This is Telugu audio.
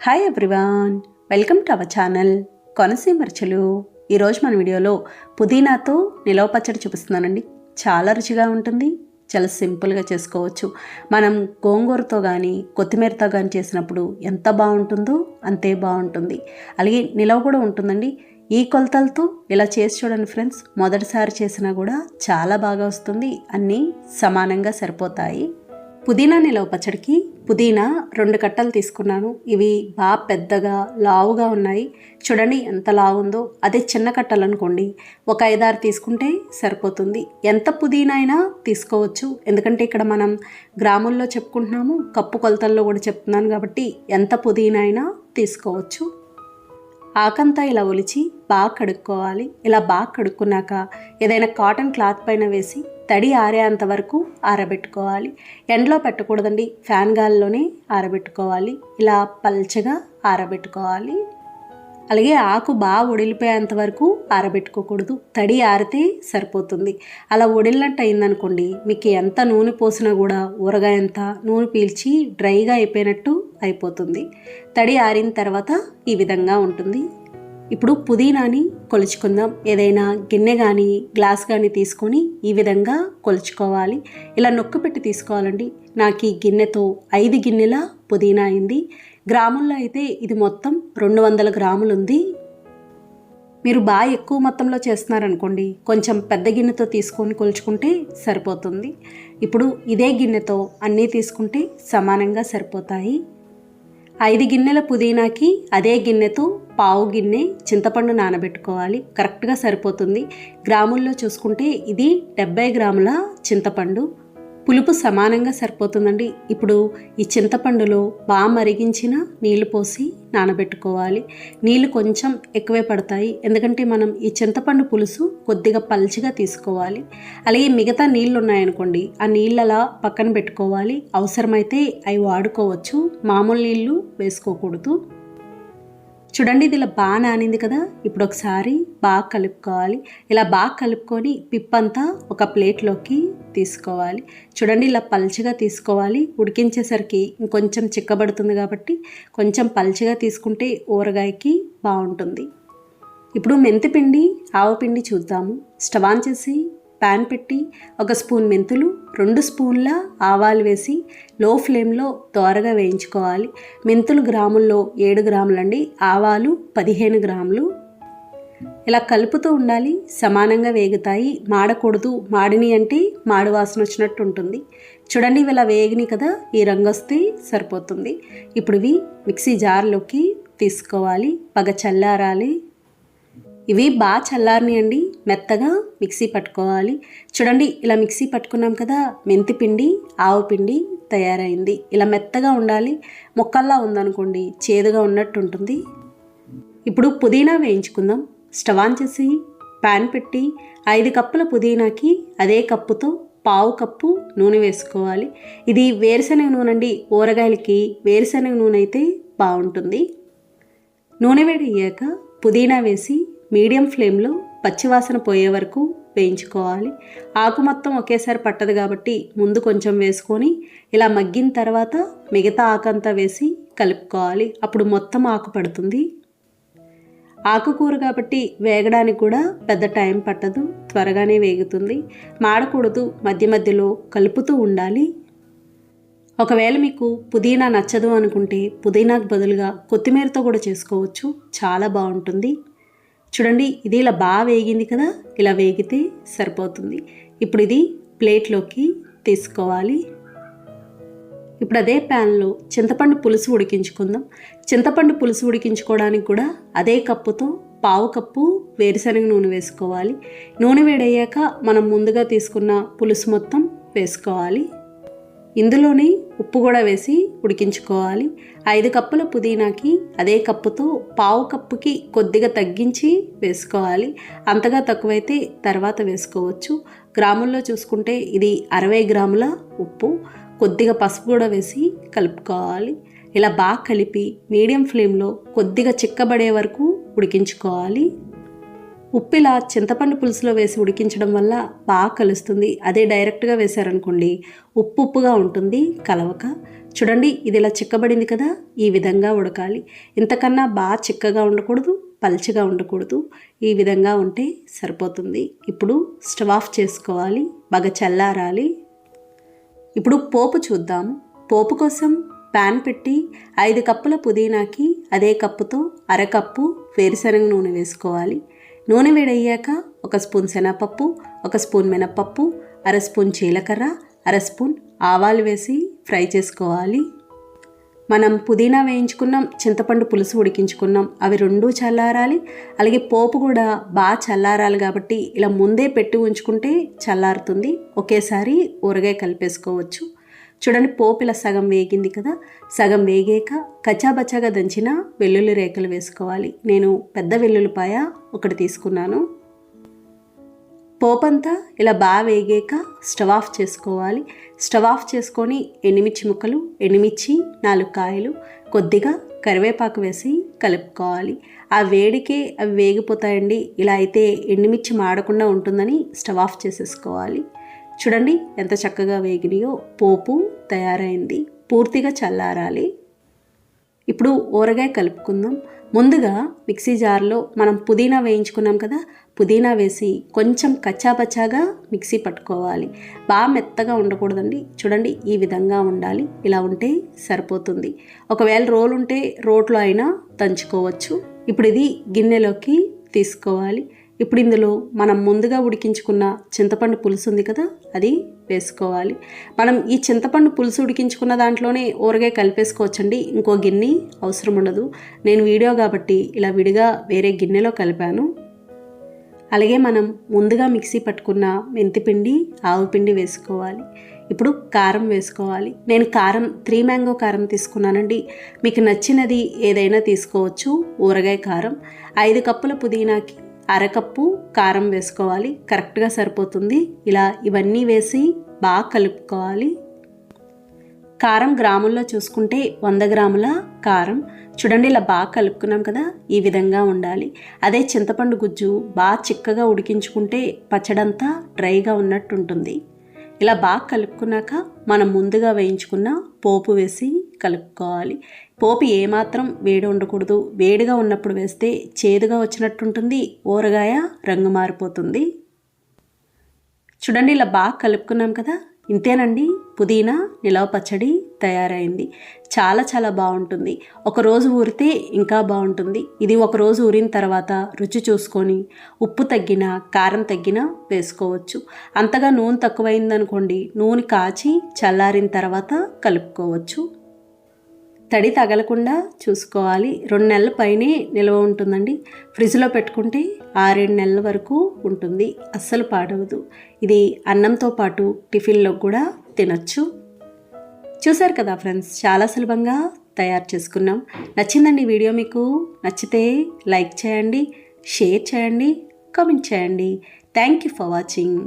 Hi everyone, welcome to our channel Konaseema రుచులు. ఈరోజు మన వీడియోలో పుదీనాతో నిలవ పచ్చడి చూపిస్తున్నానండి. చాలా రుచిగా ఉంటుంది, చాలా సింపుల్గా చేసుకోవచ్చు. మనం గోంగూరతో కానీ కొత్తిమీరతో కానీ చేసినప్పుడు ఎంత బాగుంటుందో అంతే బాగుంటుంది. అలాగే నిలవ కూడా ఉంటుందండి. ఈ కొలతలతో ఇలా చేసి చూడండి ఫ్రెండ్స్. మొదటిసారి చేసినా కూడా చాలా బాగా వస్తుంది, అన్నీ సమానంగా సరిపోతాయి. పుదీనా నిలవ పచ్చడికి పుదీనా 2 కట్టలు తీసుకున్నాను. ఇవి బాగా పెద్దగా లావుగా ఉన్నాయి. చూడండి ఎంత లావు ఉందో. అదే చిన్న కట్టలు అనుకోండి, ఒక 5-6 తీసుకుంటే సరిపోతుంది. ఎంత పుదీనా అయినా తీసుకోవచ్చు, ఎందుకంటే ఇక్కడ మనం గ్రాముల్లో చెప్పుకుంటున్నాము, కప్పు కొలతల్లో కూడా చెప్తున్నాను కాబట్టి ఎంత పుదీనా అయినా తీసుకోవచ్చు. ఆకంతా ఇలా ఒలిచి బాగా కడుక్కోవాలి. ఇలా బాగా కడుక్కున్నాక ఏదైనా కాటన్ క్లాత్ పైన వేసి తడి ఆరేంత వరకు ఆరబెట్టుకోవాలి. ఎండలో పెట్టకూడదండి, ఫ్యాన్ గాలిలోనే ఆరబెట్టుకోవాలి. ఇలా పల్చగా ఆరబెట్టుకోవాలి. అలాగే ఆకు బాగా ఉడిలిపోయేంత వరకు ఆరబెట్టుకోకూడదు, తడి ఆరితే సరిపోతుంది. అలా ఉడిలినట్టు అయిందనుకోండి, మీకు ఎంత నూనె పోసినా కూడా ఊరగాయ అంతా నూనె పీల్చి డ్రైగా అయిపోయినట్టు అయిపోతుంది. తడి ఆరిన తర్వాత ఈ విధంగా ఉంటుంది. ఇప్పుడు పుదీనాని కొలుచుకుందాం. ఏదైనా గిన్నె కానీ గ్లాస్ కానీ తీసుకొని ఈ విధంగా కొలుచుకోవాలి. ఇలా నొక్కు పెట్టి తీసుకోవాలండి. నాకు ఈ గిన్నెతో 5 గిన్నెల పుదీనా అయింది. గ్రాముల్లో అయితే ఇది మొత్తం 200 గ్రాములు ఉంది. మీరు బాగా ఎక్కువ మొత్తంలో చేస్తున్నారనుకోండి, కొంచెం పెద్ద గిన్నెతో తీసుకొని కొలుచుకుంటే సరిపోతుంది. ఇప్పుడు ఇదే గిన్నెతో అన్నీ తీసుకుంటే సమానంగా సరిపోతాయి. 5 గిన్నెల పుదీనాకి అదే గిన్నెతో పావు గిన్నె చింతపండు నానబెట్టుకోవాలి. కరెక్ట్గా సరిపోతుంది. గ్రాముల్లో చూసుకుంటే ఇది 70 గ్రాముల చింతపండు. పులుపు సమానంగా సరిపోతుందండి. ఇప్పుడు ఈ చింతపండులో బాగా మరిగించిన నీళ్లు పోసి నానబెట్టుకోవాలి. నీళ్లు కొంచెం ఎక్కువే పడతాయి, ఎందుకంటే మనం ఈ చింతపండు పులుసు కొద్దిగా పల్చగా తీసుకోవాలి. అలాగే మిగతా నీళ్ళు ఉన్నాయనుకోండి, ఆ నీళ్ళు అలా పక్కన పెట్టుకోవాలి. అవసరమైతే అవి వాడుకోవచ్చు, మామూలు నీళ్ళు వేసుకోకూడదు. చూడండి, ఇది ఇలా బాగా నానింది కదా. ఇప్పుడు ఒకసారి బాగా కలుపుకోవాలి. ఇలా బాగా కలుపుకొని పిప్పంతా ఒక ప్లేట్లోకి తీసుకోవాలి. చూడండి, ఇలా పల్చగా తీసుకోవాలి. ఉడికించేసరికి ఇంకొంచెం చిక్కబడుతుంది కాబట్టి కొంచెం పల్చగా తీసుకుంటే ఊరగాయకి బాగుంటుంది. ఇప్పుడు మెంతిపిండి ఆవపిండి చూద్దాము. స్టవ్ ఆన్ చేసి ప్యాన్ పెట్టి 1 స్పూన్ మెంతులు, 2 స్పూన్ల ఆవాలు వేసి లో ఫ్లేమ్లో దోరగా వేయించుకోవాలి. మెంతులు గ్రాముల్లో 7 గ్రాములండి, ఆవాలు 15 గ్రాములు. ఇలా కలుపుతూ ఉండాలి, సమానంగా వేగుతాయి, మాడకూడదు. మాడిని అంటే మాడు వాసన వచ్చినట్టు ఉంటుంది. చూడండి, ఇవి ఇలా వేగిని కదా, ఈ రంగు వస్తే సరిపోతుంది. ఇప్పుడు ఇవి మిక్సీ జార్లోకి తీసుకోవాలి. బాగా చల్లారాలి. ఇవి బాగా చల్లారని అండి, మెత్తగా మిక్సీ పట్టుకోవాలి. చూడండి, ఇలా మిక్సీ పట్టుకున్నాం కదా, మెంతిపిండి ఆవపిండి తయారైంది. ఇలా మెత్తగా ఉండాలి. ముక్కల్లా ఉందనుకోండి చేదుగా ఉన్నట్టు ఉంటుంది. ఇప్పుడు పుదీనా వేయించుకుందాం. స్టవ్ ఆన్ చేసి ప్యాన్ పెట్టి 5 కప్పుల పుదీనాకి అదే కప్పుతో పావు కప్పు నూనె వేసుకోవాలి. ఇది వేరుశనగ నూనె అండి. ఊరగాయలకి వేరుశనగ నూనె అయితే బాగుంటుంది. నూనె వేడి అయ్యాక పుదీనా వేసి మీడియం ఫ్లేమ్లో పచ్చివాసన పోయే వరకు వేయించుకోవాలి. ఆకు మొత్తం ఒకేసారి పట్టదు కాబట్టి ముందు కొంచెం వేసుకొని ఇలా మగ్గిన తర్వాత మిగతా ఆకంతా వేసి కలుపుకోవాలి. అప్పుడు మొత్తం ఆకు పడుతుంది. ఆకుకూర కాబట్టి వేగడానికి కూడా పెద్ద టైం పట్టదు, త్వరగానే వేగుతుంది. మాడకూడదు, మధ్య మధ్యలో కలుపుతూ ఉండాలి. ఒకవేళ మీకు పుదీనా నచ్చదు అనుకుంటే పుదీనాకు బదులుగా కొత్తిమీరతో కూడా చేసుకోవచ్చు, చాలా బాగుంటుంది. చూడండి, ఇది ఇలా బాగా వేగింది కదా, ఇలా వేగితే సరిపోతుంది. ఇప్పుడు ఇది ప్లేట్లోకి తీసుకోవాలి. ఇప్పుడు అదే ప్యాన్లో చింతపండు పులుసు ఉడికించుకుందాం. చింతపండు పులుసు ఉడికించుకోవడానికి కూడా అదే కప్పుతో పావు కప్పు వేరుశనగ నూనె వేసుకోవాలి. నూనె వేడయ్యాక మనం ముందుగా తీసుకున్న పులుసు మొత్తం వేసుకోవాలి. ఇందులోనే ఉప్పు కూడా వేసి ఉడికించుకోవాలి. 5 కప్పుల పుదీనాకి అదే కప్పుతో పావు కప్పుకి కొద్దిగా తగ్గించి వేసుకోవాలి. అంతగా తక్కువైతే తర్వాత వేసుకోవచ్చు. గ్రాముల్లో చూసుకుంటే ఇది 60 గ్రాముల ఉప్పు, కొద్దిగా పసుపు కూడా వేసి కలుపుకోవాలి. ఇలా బాగా కలిపి మీడియం ఫ్లేమ్లో కొద్దిగా చిక్కబడే వరకు ఉడికించుకోవాలి. ఉప్పు ఇలా చింతపండు పులుసులో వేసి ఉడికించడం వల్ల బాగా కలుస్తుంది. అదే డైరెక్ట్గా వేశారనుకోండి ఉప్పుగా ఉంటుంది కలవక. చూడండి ఇది ఇలా చిక్కబడింది కదా, ఈ విధంగా ఉడకాలి. ఇంతకన్నా బాగా చిక్కగా ఉండకూడదు, పల్చగా ఉండకూడదు. ఈ విధంగా ఉంటే సరిపోతుంది. ఇప్పుడు స్టవ్ ఆఫ్ చేసుకోవాలి, బాగా చల్లారాలి. ఇప్పుడు పోపు చూద్దాము. పోపు కోసం ప్యాన్ పెట్టి 5 కప్పుల పుదీనాకి అదే కప్పుతో అరకప్పు వేరుశనగ నూనె వేసుకోవాలి. నూనె వేడయ్యాక 1 స్పూన్ శనగపప్పు, 1 స్పూన్ మినప్పప్పు, అర స్పూన్ జీలకర్ర, అర స్పూన్ ఆవాలు వేసి ఫ్రై చేసుకోవాలి. మనం పుదీనా వేయించుకున్నాం, చింతపండు పులుసు ఉడికించుకున్నాం, అవి రెండూ చల్లారాలి. అలాగే పోపు కూడా బాగా చల్లారాలి కాబట్టి ఇలా ముందే పెట్టి ఉంచుకుంటే చల్లారుతుంది. ఒకేసారి ఊరగాయ కలిపేసుకోవచ్చు. చూడండి పోపు ఇలా సగం వేగింది కదా, సగం వేగాక కచ్చాబచ్చాగా దంచిన వెల్లుల్లి రేకలు వేసుకోవాలి. నేను పెద్ద వెల్లుల్లిపాయ 1 తీసుకున్నాను. పోపంతా ఇలా బాగా వేగాక స్టవ్ ఆఫ్ చేసుకోవాలి. స్టవ్ ఆఫ్ చేసుకొని ఎండుమిర్చి ముక్కలు, ఎండుమిర్చి 4 కాయలు, కొద్దిగా కరివేపాకు వేసి కలుపుకోవాలి. ఆ వేడికే అవి వేగిపోతాయండి. ఇలా అయితే ఎండుమిర్చి మాడకుండా ఉంటుందని స్టవ్ ఆఫ్ చేసేసుకోవాలి. చూడండి ఎంత చక్కగా వేగినాయో. పోపు తయారైంది. పూర్తిగా చల్లారాలి. ఇప్పుడు ఊరగాయ కలుపుకుందాం. ముందుగా మిక్సీ జార్లో మనం పుదీనా వేయించుకున్నాం కదా, పుదీనా వేసి కొంచెం కచ్చాపచ్చాగా మిక్సీ పట్టుకోవాలి. బాగా మెత్తగా ఉండకూడదండి. చూడండి ఈ విధంగా ఉండాలి. ఇలా ఉంటే సరిపోతుంది. ఒకవేళ రోలు ఉంటే రోట్లో అయినా దంచుకోవచ్చు. ఇప్పుడు ఇది గిన్నెలోకి తీసుకోవాలి. ఇప్పుడు ఇందులో మనం ముందుగా ఉడికించుకున్న చింతపండు పులుసు ఉంది కదా, అది వేసుకోవాలి. మనం ఈ చింతపండు పులుసు ఉడికించుకున్న దాంట్లోనే ఊరగాయ కలిపేసుకోవచ్చండి. ఇంకో గిన్నె అవసరం ఉండదు. నేను వీడియో కాబట్టి ఇలా విడిగా వేరే గిన్నెలో కలిపాను. అలాగే మనం ముందుగా మిక్సీ పట్టుకున్న మెంతిపిండి, ఆవుపిండి వేసుకోవాలి. ఇప్పుడు కారం వేసుకోవాలి. నేను కారం 3 మ్యాంగో కారం తీసుకున్నానండి. మీకు నచ్చినది ఏదైనా తీసుకోవచ్చు. ఊరగాయ కారం 5 కప్పుల పుదీనాకి అరకప్పు కారం వేసుకోవాలి. కరెక్ట్గా సరిపోతుంది. ఇలా ఇవన్నీ వేసి బాగా కలుపుకోవాలి. కారం గ్రాముల్లో చూసుకుంటే 100 గ్రాముల కారం. చూడండి ఇలా బాగా కలుపుకున్నాం కదా, ఈ విధంగా ఉండాలి. అదే చింతపండు గుజ్జు బాగా చిక్కగా ఉడికించుకుంటే పచ్చడంతా డ్రైగా ఉన్నట్టు ఉంటుంది. ఇలా బాగా కలుపుకున్నాక మనం ముందుగా వేయించుకున్న పోపు వేసి కలుపుకోవాలి. పోపు ఏమాత్రం వేడి ఉండకూడదు. వేడిగా ఉన్నప్పుడు వేస్తే చేదుగా వచ్చినట్టుంటుంది, ఊరగాయ రంగు మారిపోతుంది. చూడండి ఇలా బాగా కలుపుకున్నాం కదా, ఇంతేనండి పుదీనా నిలవ పచ్చడి తయారైంది. చాలా చాలా బాగుంటుంది. ఒకరోజు ఊరితే ఇంకా బాగుంటుంది. ఇది ఒకరోజు ఊరిన తర్వాత రుచి చూసుకొని ఉప్పు తగ్గినా కారం తగ్గినా వేసుకోవచ్చు. అంతగా నూనె తక్కువైందనుకోండి నూనె కాచి చల్లారిన తర్వాత కలుపుకోవచ్చు. తడి తగలకుండా చూసుకోవాలి. 2 నెలల పైనే నిల్వ ఉంటుందండి. ఫ్రిడ్జ్లో పెట్టుకుంటే 6-7 నెలల వరకు ఉంటుంది. అస్సలు పాడవదు. ఇది అన్నంతో పాటు టిఫిన్లో కూడా తినొచ్చు. చూసారు కదా ఫ్రెండ్స్, చాలా సులభంగా తయారు చేసుకున్నాం. నచ్చిందండి వీడియో? మీకు నచ్చితే లైక్ చేయండి, షేర్ చేయండి, కామెంట్ చేయండి. Thank you for watching.